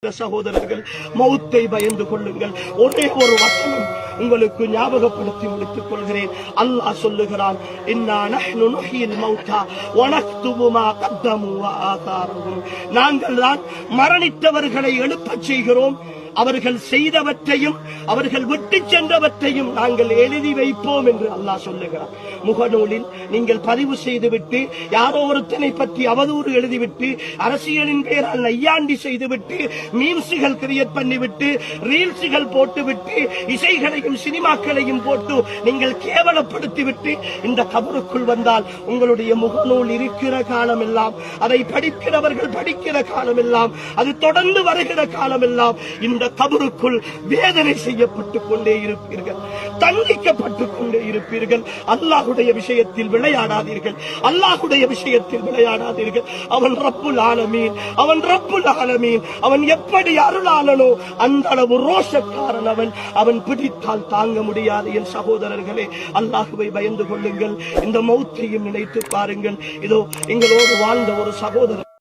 சகோதரர்கள், மௌத்தை பயந்து கொள்ளுங்கள். ஒரே ஒரு வசனம் உங்களுக்கு ஞாபகப்படுத்தி முடித்துக் கொள்கிறேன். அல்லாஹ் சொல்லுகிறான், இன்னா நஹ்னு நுஹ்யில் மௌதா வ நக்துபு மா கத்தமு வ ஆதாரஹும். நாங்கள் தான் மரணித்தவர்களை எழுப்பச் செய்கிறோம். அவர்கள் செய்தவற்றையும் அவர்கள் விட்டு சென்றவற்றையும் நாங்கள் எழுதி வைப்போம் என்று அல்லாஹ் சொல்லுகிறார். முகநூலில் நீங்கள் பதிவு செய்துவிட்டு யாரோ ஒருத்தனை பற்றி அவதூறு எழுதிவிட்டு அரசியலின் பேரால் நையாண்டி செய்துவிட்டு மீம்ஸுகள் கிரியேட் பண்ணிவிட்டு ரீல்ஸுகள் போட்டுவிட்டு இசைகளையும் சினிமாக்களையும் போட்டு நீங்கள் கேவலப்படுத்திவிட்டு இந்த கபருக்குள் வந்தால் உங்களுடைய முகநூல் இருக்கிற காலமெல்லாம், அதை படிக்கிறவர்கள் படிக்கிற காலமெல்லாம், அது தொடர்ந்து வருகிற காலமெல்லாம் இந்த கபருக்குள் வேதனை செய்யப்பட்டுக் கொண்டே இருப்பீர்கள், தண்டிக்கப்பட்டுக் கொண்டே இருப்பீர்கள். அல்லாஹுடைய விஷயத்தில் விளையாடாதீர்கள், அல்லாஹுடைய விஷயத்தில் விளையாடாதீர்கள். அவன் ரப்புல் ஆலமீன், அவன் ரப்புல் ஆலமீன். அவன் எப்படி அருளாளனோ அந்த அளவு ரோஷக்காரன் அவன். அவன் பிடித்தால் தாங்க முடியாது. என் சகோதரர்களே, அல்லாஹுவை பயந்து கொள்ளுங்கள். இந்த மௌத்தையும் நினைத்து பாருங்கள். இதோ எங்களோடு வாழ்ந்த ஒரு சகோதரர்